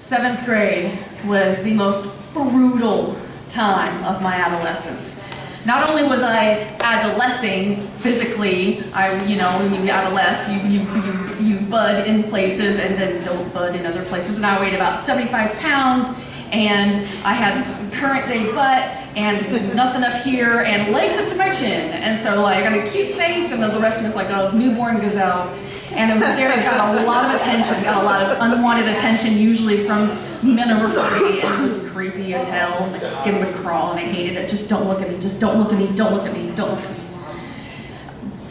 Seventh grade was the most brutal time of my adolescence. Not only was I adolescing physically, when you adolesce, you bud in places and then don't bud in other places, and I weighed about 75 pounds, and I had current day butt, and nothing up here, and legs up to my chin, and so I got a cute face, and then the rest of it looked like a newborn gazelle. And it was there, it got a lot of attention, got a lot of unwanted attention, usually from men over 40, and it was creepy as hell. My skin would crawl, and I hated it. Just don't look at me, just don't look at me, don't look at me, don't look at me.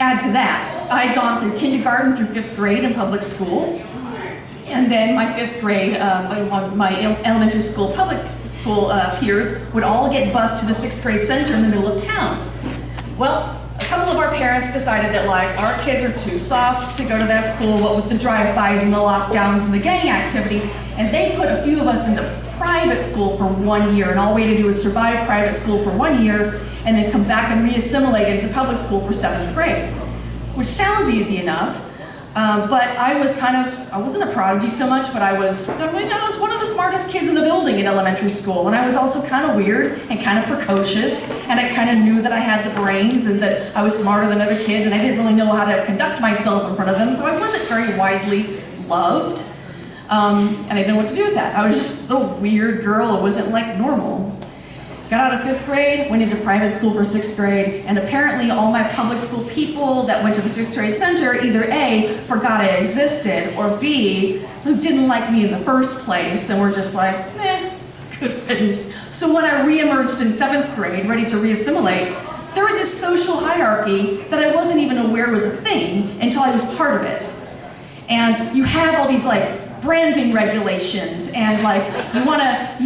Add to that, I had gone through kindergarten through 5th grade in public school, and then my 5th grade, my elementary school, public school peers would all get bused to the 6th grade center in the middle of town. Well, a couple of our parents decided that our kids are too soft to go to that school, what with the drive-bys and the lockdowns and the gang activity, and they put a few of us into private school for 1 year, and all we had to do was survive private school for 1 year and then come back and re-assimilate into public school for 7th grade, which sounds easy enough, but I wasn't a prodigy so much, but I was one of the smartest kids in the building in elementary school, and I was also kind of weird and kind of precocious, and I kind of knew that I had the brains and that I was smarter than other kids, and I didn't really know how to conduct myself in front of them, so I wasn't very widely loved, and I didn't know what to do with that. I was just a weird girl. It wasn't normal. Got out of 5th grade, went into private school for 6th grade, and apparently all my public school people that went to the 6th grade center either A, forgot I existed, or B, who didn't like me in the first place and were just good riddance. So when I re-emerged in 7th grade, ready to re-assimilate, there was this social hierarchy that I wasn't even aware was a thing until I was part of it. And you have all these branding regulations, and you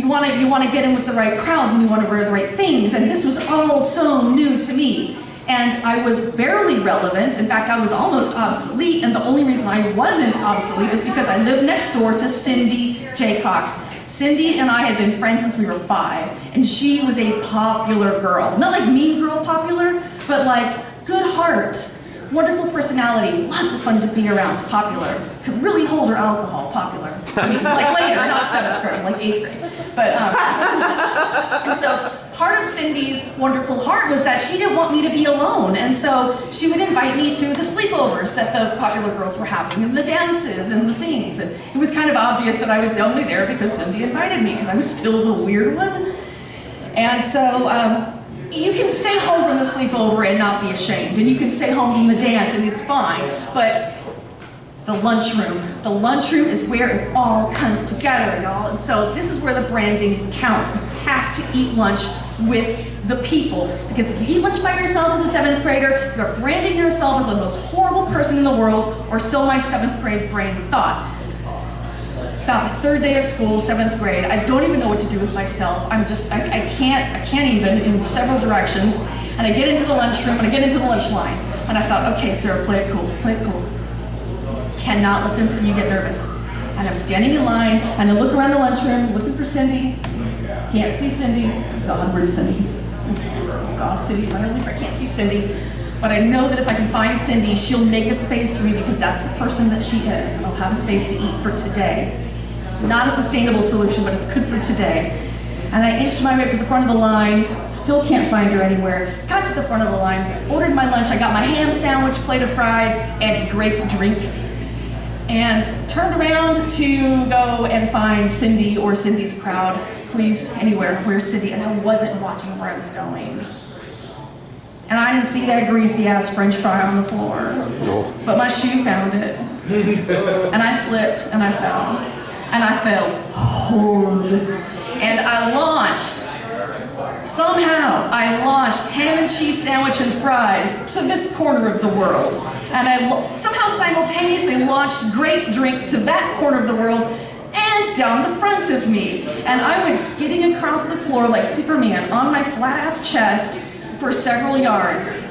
want to get in with the right crowds, and you want to wear the right things, and this was all so new to me, and I was barely relevant. In fact, I was almost obsolete, and the only reason I wasn't obsolete is because I lived next door to Cindy Jaycox. Cindy and I had been friends since we were 5, and she was a popular girl. Not mean girl popular, but good heart, wonderful personality, lots of fun to be around, popular. Could really hold her alcohol, popular. I mean, later, not 7th grade, 8th grade. But, and so part of Cindy's wonderful heart was that she didn't want me to be alone. And so she would invite me to the sleepovers that the popular girls were having, and the dances and the things. And it was kind of obvious that I was only there because Cindy invited me, because I was still the weird one. And so, you can stay home from the sleepover and not be ashamed, and you can stay home from the dance and it's fine, but the lunchroom is where it all comes together, y'all. And so this is where the branding counts. You have to eat lunch with the people, because if you eat lunch by yourself as a 7th grader, you're branding yourself as the most horrible person in the world, or so my 7th grade brain thought. About the 3rd day of school, 7th grade, I don't even know what to do with myself. I can't even in several directions. And I get into the lunchroom, and I get into the lunch line. And I thought, okay, Sarah, play it cool, play it cool. Cannot let them see you get nervous. And I'm standing in line, and I look around the lunchroom, looking for Cindy. Can't see Cindy. God, where's Cindy? Oh God, Cindy's my only friend. I can't see Cindy. But I know that if I can find Cindy, she'll make a space for me, because that's the person that she is. I'll have a space to eat for today. Not a sustainable solution, but it's good for today. And I inched my way up to the front of the line, still can't find her anywhere. Got to the front of the line, ordered my lunch. I got my ham sandwich, plate of fries, and grape drink. And turned around to go and find Cindy or Cindy's crowd. Please, anywhere, where's Cindy? And I wasn't watching where I was going. And I didn't see that greasy ass French fry on the floor. But my shoe found it. And I slipped and I fell. And I fell hard. And I launched, somehow I launched ham and cheese sandwich and fries to this corner of the world. And I somehow simultaneously launched grape drink to that corner of the world and down the front of me. And I went skidding across the floor like Superman on my flat ass chest for several yards.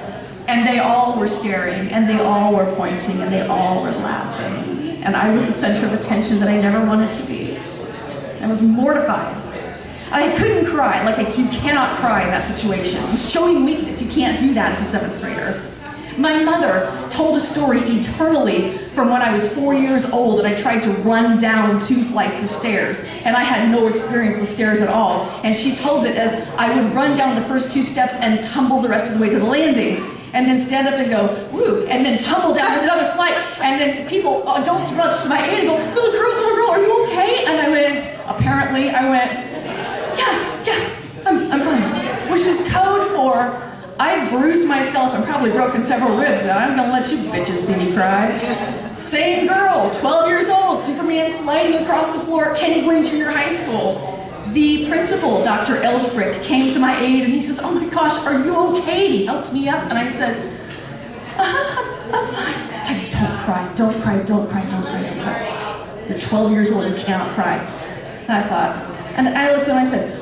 And they all were staring, and they all were pointing, and they all were laughing. And I was the center of attention that I never wanted to be. I was mortified. I couldn't cry, you cannot cry in that situation. It's showing weakness, you can't do that as a 7th grader. My mother told a story eternally from when I was 4 years old and I tried to run down 2 flights of stairs, and I had no experience with stairs at all. And she tells it as I would run down the first 2 steps and tumble the rest of the way to the landing, and then stand up and go, woo, and then tumble down to another flight, and then adults rush to my aid and go, little girl, are you okay? And I went, yeah, I'm fine. Which was code for, I bruised myself and probably broken several ribs, and I'm gonna let you bitches see me cry. Same girl, 12 years old, Superman sliding across the floor at Kenny Gwynn Junior High School. The principal, Dr. Eldfrick, came to my aid and he says, oh my gosh, are you okay? He helped me up, and I said, I'm fine. Teddy, don't cry. You're 12 years old, you cannot cry. And I thought, and I looked at him and I said,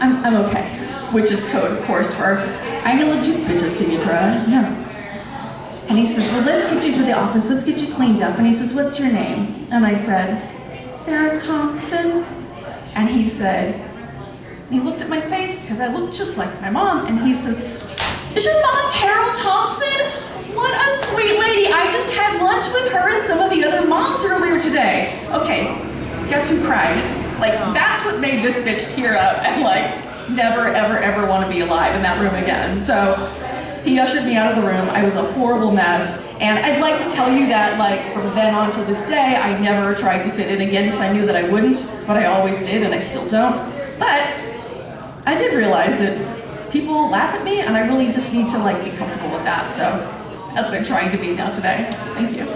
I'm okay. Which is code, of course, for, I ain't gonna let you bitches see me cry, no. And he says, well, let's get you to the office, let's get you cleaned up. And he says, what's your name? And I said, Sara Thompson. And he said, he looked at my face, because I looked just like my mom, and he says, is your mom Carol Thompson? What a sweet lady, I just had lunch with her and some of the other moms earlier today. Okay, guess who cried? Like, that's what made this bitch tear up and like, never, ever want to be alive in that room again. So he ushered me out of the room. I was a horrible mess. And I'd like to tell you that, like, from then on to this day, I never tried to fit in again because I knew that I wouldn't, but I always did, and I still don't. But I did realize that people laugh at me, and I really just need to, like, be comfortable with that. So that's what I'm trying to be now today. Thank you.